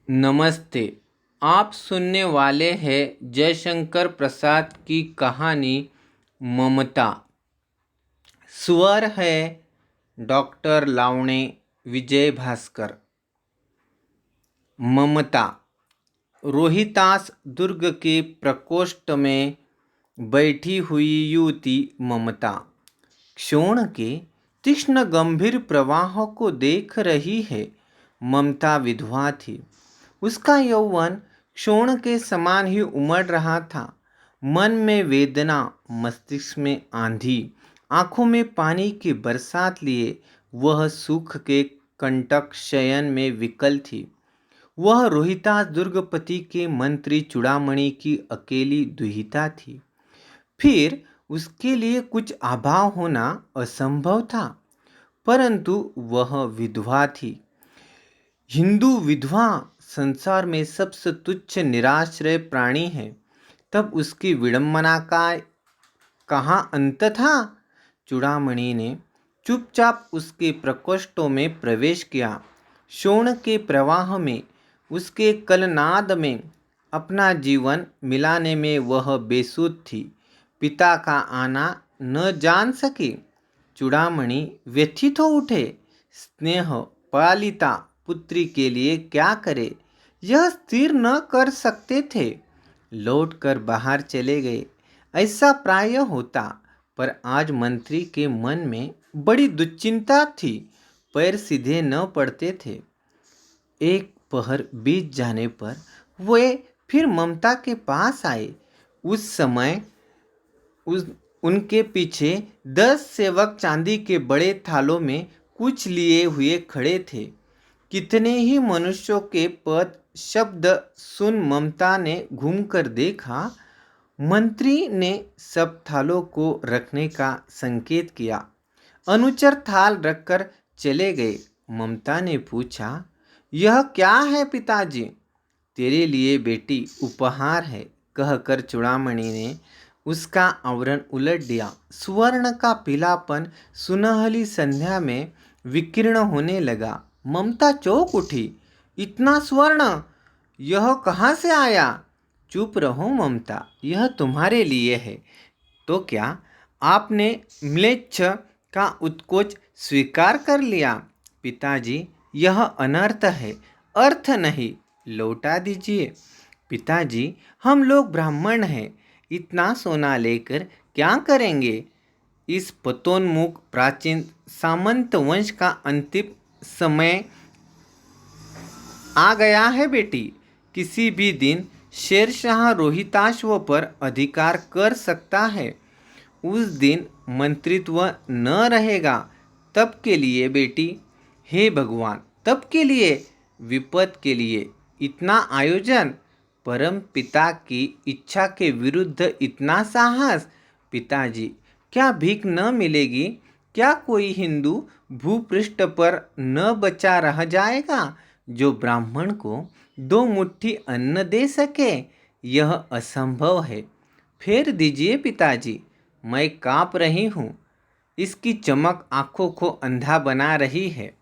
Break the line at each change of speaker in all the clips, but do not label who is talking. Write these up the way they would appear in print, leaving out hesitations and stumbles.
नमस्ते। आप सुनने वाले हैं जयशंकर प्रसाद की कहानी ममता। स्वर है डॉक्टर लावणे विजय भास्कर। ममता। रोहितास दुर्ग के प्रकोष्ठ में बैठी हुई युवती ममता क्षोण के तीक्ष्ण गंभीर प्रवाह को देख रही है। ममता विधवा थी। उसका यौवन क्षोण के समान ही उमड़ रहा था। मन में वेदना, मस्तिष्क में आंधी, आंखों में पानी की बरसात लिए वह सुख के कंटक शयन में विकल थी। वह रोहितास दुर्गपति के मंत्री चूड़ामणि की अकेली दुहिता थी। फिर उसके लिए कुछ अभाव होना असंभव था, परंतु वह विधवा थी। हिंदू विधवा संसार में सबसे तुच्छ निराश्रय प्राणी है। तब उसकी विडंबना का कहाँ अंत था। चूड़ामणि ने चुपचाप उसके प्रकोष्ठों में प्रवेश किया। शोण के प्रवाह में, उसके कलनाद में अपना जीवन मिलाने में वह बेसुध थी। पिता का आना न जान सकी। चूड़ामणि व्यथित हो उठे। स्नेह पालिता पुत्री के लिए क्या करे, यह स्थिर न कर सकते थे। लौटकर बाहर चले गए। ऐसा प्राय होता, पर आज मंत्री के मन में बड़ी दुश्चिंता थी। पैर सीधे न पड़ते थे। एक पहर बीत जाने पर वे फिर ममता के पास आए। उस समय उनके पीछे 10 सेवक चांदी के बड़े थालों में कुछ लिए हुए खड़े थे। कितने ही मनुष्यों के पद शब्द सुन ममता ने घूमकर देखा। मंत्री ने सब थालों को रखने का संकेत किया। अनुचर थाल रखकर चले गए। ममता ने पूछा, यह क्या है पिताजी? तेरे लिए बेटी उपहार है, कहकर चूड़ामणि ने उसका आवरण उलट दिया। स्वर्ण का पीलापन सुनहली संध्या में विकीर्ण होने लगा। ममता चौंक उठी। इतना स्वर्ण, यह कहाँ से आया? चुप रहो ममता, यह तुम्हारे लिए है। तो क्या आपने म्लेच्छ का उत्कोच स्वीकार कर लिया? पिताजी, यह अनर्थ है, अर्थ नहीं, लौटा दीजिए। पिताजी, हम लोग ब्राह्मण हैं, इतना सोना लेकर क्या करेंगे? इस पतोन्मुख प्राचीन सामंत वंश का अंतिम समय आ गया है बेटी। किसी भी दिन शेरशाह रोहिताश्व पर अधिकार कर सकता है। उस दिन मंत्रित्व न रहेगा। तब के लिए बेटी, हे भगवान, तब के लिए, विपद के लिए इतना आयोजन, परम पिता की इच्छा के विरुद्ध इतना साहस। पिताजी, क्या भीख न मिलेगी? क्या कोई हिंदू भूपृष्ठ पर न बचा रह जाएगा जो ब्राह्मण को 2 मुट्ठी अन्न दे सके? यह असंभव है। फेर दीजिए पिताजी, मैं काँप रही हूँ। इसकी चमक आंखों को अंधा बना रही है।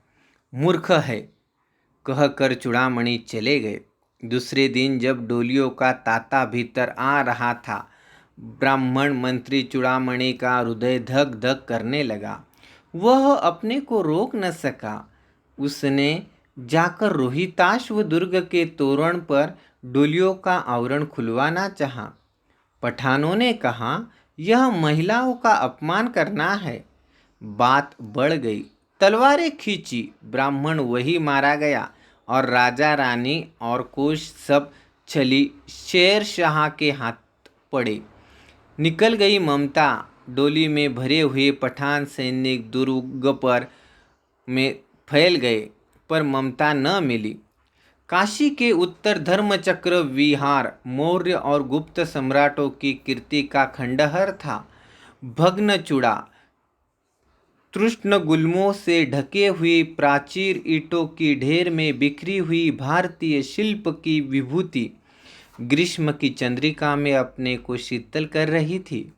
मूर्ख है, कहकर चूड़ामणि चले गए। दूसरे दिन जब डोलियों का तांता भीतर आ रहा था, ब्राह्मण मंत्री चूड़ामणि का हृदय धक धक करने लगा। वह अपने को रोक न सका। उसने जाकर रोहिताश्व दुर्ग के तोरण पर डोलियों का आवरण खुलवाना चाहा। पठानों ने कहा, यह महिलाओं का अपमान करना है। बात बढ़ गई। तलवारें खींची। ब्राह्मण वही मारा गया और राजा रानी और कोष सब छली शेरशाह के हाथ पड़े। निकल गई ममता। डोली में भरे हुए पठान सैनिक दुर्ग पर में फैल गए, पर ममता न मिली। काशी के उत्तर धर्मचक्र विहार मौर्य और गुप्त सम्राटों की कीर्ति का खंडहर था। भग्न चूड़ा, तृष्ण गुल्मों से ढके हुई प्राचीर ईंटों की ढेर में बिखरी हुई भारतीय शिल्प की विभूति ग्रीष्म की चंद्रिका में अपने को शीतल कर रही थी।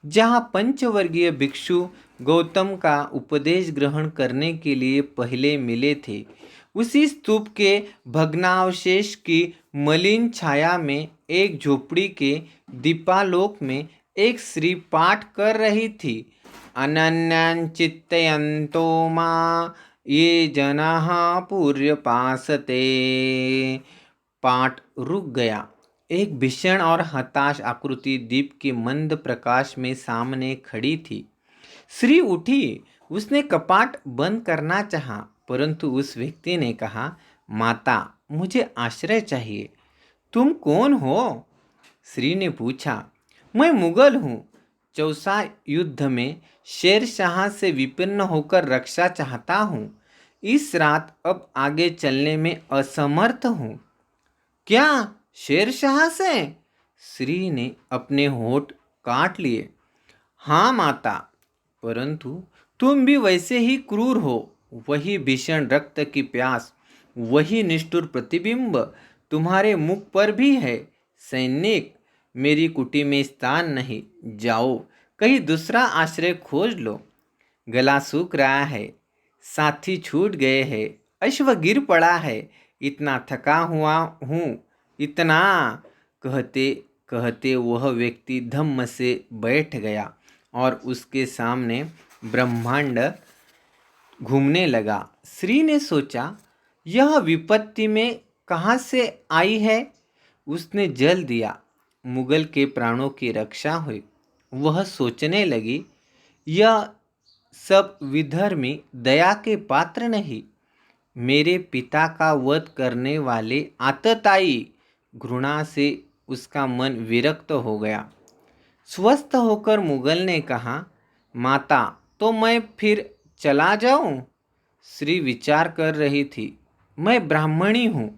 जहाँ पंचवर्गीय भिक्षु गौतम का उपदेश ग्रहण करने के लिए पहले मिले थे, उसी स्तूप के भग्नावशेष की मलिन छाया में एक झोपड़ी के दीपालोक में एक स्त्री पाठ कर रही थी। अनन्यान् चिन्तयन्तो मां ये जनाः पर्युपासते। पाठ रुक गया। एक भीषण और हताश आकृति दीप के मंद प्रकाश में सामने खड़ी थी। श्री उठी। उसने कपाट बंद करना चाहा, परंतु उस व्यक्ति ने कहा, माता, मुझे आश्रय चाहिए। तुम कौन हो? श्री ने पूछा। मैं मुगल हूँ। चौसा युद्ध में शेरशाह से विपन्न होकर रक्षा चाहता हूँ। इस रात अब आगे चलने में असमर्थ हूँ। क्या शेरशाह से? श्री ने अपने होठ काट लिए। हाँ माता, परंतु तुम भी वैसे ही क्रूर हो। वही भीषण रक्त की प्यास, वही निष्ठुर प्रतिबिंब तुम्हारे मुख पर भी है। सैनिक, मेरी कुटी में स्थान नहीं, जाओ कहीं दूसरा आश्रय खोज लो। गला सूख रहा है, साथी छूट गए हैं, अश्व गिर पड़ा है, इतना थका हुआ हूँ, इतना। कहते कहते वह व्यक्ति धम्म से बैठ गया और उसके सामने ब्रह्मांड घूमने लगा। श्री ने सोचा, यह विपत्ति में कहाँ से आई है? उसने जल दिया, मुगल के प्राणों की रक्षा हुई। वह सोचने लगी, यह सब विधर्मी दया के पात्र नहीं। मेरे पिता का वध करने वाले आतताई। घृणा से उसका मन विरक्त हो गया। स्वस्थ होकर मुगल ने कहा, माता, तो मैं फिर चला जाऊं? श्री विचार कर रही थी। मैं ब्राह्मणी हूँ,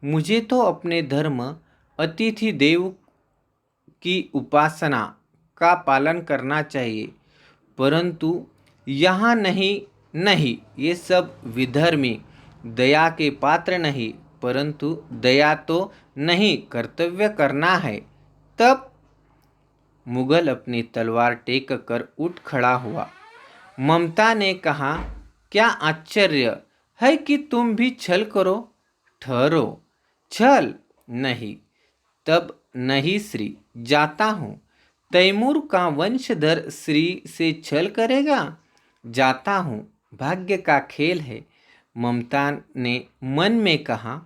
मुझे तो अपने धर्म अतिथि देव की उपासना का पालन करना चाहिए, परंतु यहाँ नहीं। नहीं, ये सब विधर्मी दया के पात्र नहीं, परंतु दया तो नहीं, कर्तव्य करना है। तब मुगल अपनी तलवार टेक कर उठ खड़ा हुआ। ममता ने कहा, क्या आश्चर्य है कि तुम भी छल करो। ठहरो। छल नहीं? तब नहीं श्री, जाता हूँ। तैमूर का वंशधर श्री से छल करेगा? जाता हूँ, भाग्य का खेल है। ममता ने मन में कहा,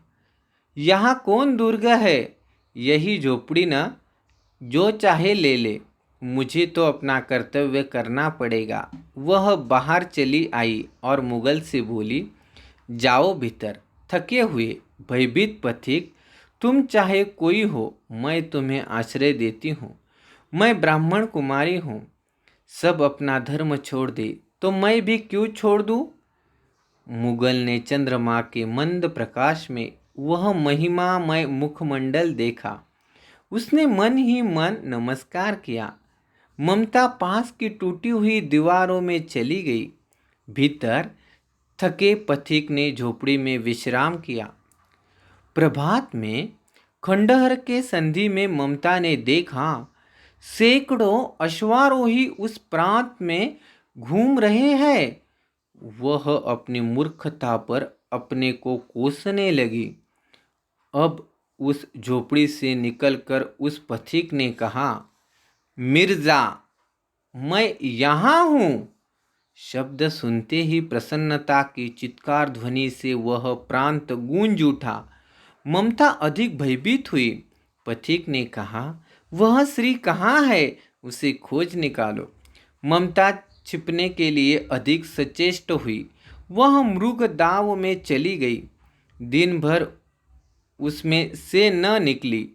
यहाँ कौन दुर्ग है? यही झोपड़ी न, जो चाहे ले ले, मुझे तो अपना कर्तव्य करना पड़ेगा। वह बाहर चली आई और मुगल से बोली, जाओ भीतर। थके हुए भयभीत पथिक, तुम चाहे कोई हो, मैं तुम्हें आश्रय देती हूँ। मैं ब्राह्मण कुमारी हूँ। सब अपना धर्म छोड़ दे तो मैं भी क्यों छोड़ दूँ? मुगल ने चंद्रमा के मंद प्रकाश में वह महिमामय मुखमंडल देखा। उसने मन ही मन नमस्कार किया। ममता पास की टूटी हुई दीवारों में चली गई। भीतर थके पथिक ने झोपड़ी में विश्राम किया। प्रभात में खंडहर के संधि में ममता ने देखा, सैकड़ों अश्वारोही उस प्रांत में घूम रहे हैं। वह अपनी मूर्खता पर अपने को कोसने लगी। अब उस झोपड़ी से निकलकर उस पथिक ने कहा, मिर्जा, मैं यहाँ हूँ। शब्द सुनते ही प्रसन्नता की चित्कार ध्वनि से वह प्रांत गूंज उठा। ममता अधिक भयभीत हुई। पथिक ने कहा, वह श्री कहाँ है? उसे खोज निकालो। ममता छिपने के लिए अधिक सचेष्ट हुई। वह मृग दाव में चली गई। दिन भर उसमें से न निकली।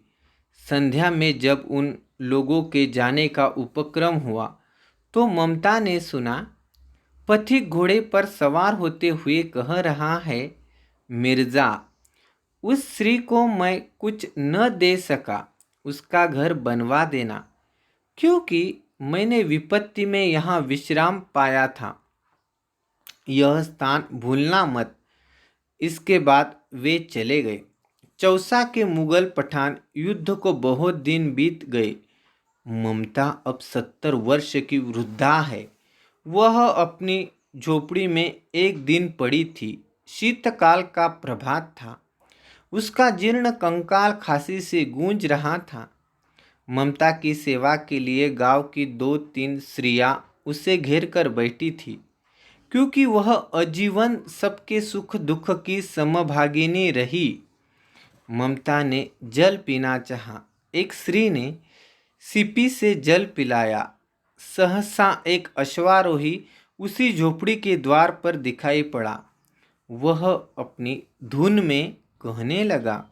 संध्या में जब उन लोगों के जाने का उपक्रम हुआ तो ममता ने सुना, पथिक घोड़े पर सवार होते हुए कह रहा है, मिर्जा, उस स्त्री को मैं कुछ न दे सका, उसका घर बनवा देना, क्योंकि मैंने विपत्ति में यहाँ विश्राम पाया था। यह स्थान भूलना मत। इसके बाद वे चले गए। चौसा के मुगल पठान युद्ध को बहुत दिन बीत गए। ममता अब 70 वर्ष की वृद्धा है। वह अपनी झोपड़ी में एक दिन पड़ी थी। शीतकाल का प्रभात था। उसका जीर्ण कंकाल खांसी से गूंज रहा था। ममता की सेवा के लिए गांव की 2-3 स्त्रियां उसे घेर कर बैठी थी, क्योंकि वह आजीवन सबके सुख दुख की समभागिनी रही। ममता ने जल पीना चाहा। एक स्त्री ने सीपी से जल पिलाया। सहसा एक अश्वारोही उसी झोपड़ी के द्वार पर दिखाई पड़ा। वह अपनी धुन में कहने लगा,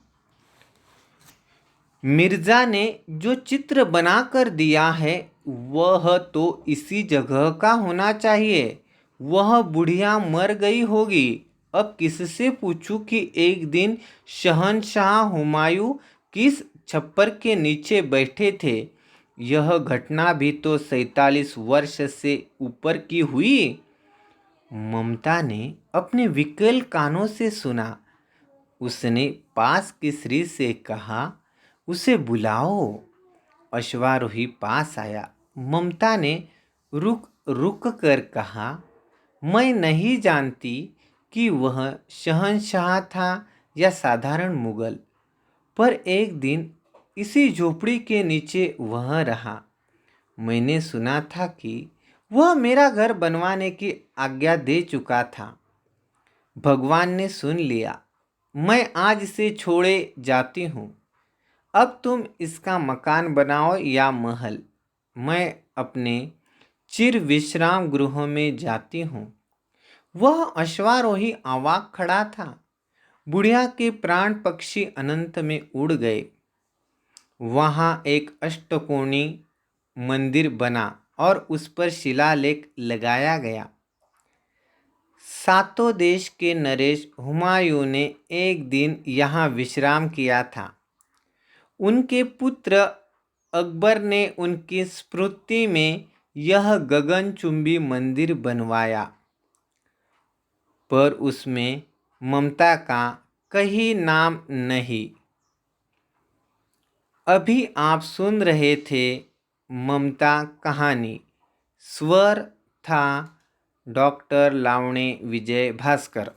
मिर्जा ने जो चित्र बनाकर दिया है वह तो इसी जगह का होना चाहिए। वह बुढ़िया मर गई होगी। अब किससे पूछूं कि एक दिन शहंशाह हुमायूं किस छप्पर के नीचे बैठे थे। यह घटना भी तो 47 वर्ष से ऊपर की हुई। ममता ने अपने विकल कानों से सुना। उसने पास की स्त्री से कहा, उसे बुलाओ। अश्वारोही पास आया। ममता ने रुक रुक कर कहा, मैं नहीं जानती कि वह शहंशाह था या साधारण मुगल, पर एक दिन इसी झोपड़ी के नीचे वह रहा। मैंने सुना था कि वह मेरा घर बनवाने की आज्ञा दे चुका था। भगवान ने सुन लिया। मैं आज से छोड़े जाती हूँ। अब तुम इसका मकान बनाओ या महल। मैं अपने चिर विश्राम गृह में जाती हूँ। वह अश्वारोही अवाक खड़ा था। बुढ़िया के प्राण पक्षी अनंत में उड़ गए। वहाँ एक अष्टकोणी मंदिर बना और उस पर शिलालेख लगाया गया। सातों देश के नरेश हुमायूं ने एक दिन यहाँ विश्राम किया था। उनके पुत्र अकबर ने उनकी स्मृति में यह गगनचुंबी मंदिर बनवाया, पर उसमें ममता का कहीं नाम नहीं। अभी आप सुन रहे थे ममता कहानी। स्वर था डॉक्टर लावणे विजय भास्कर।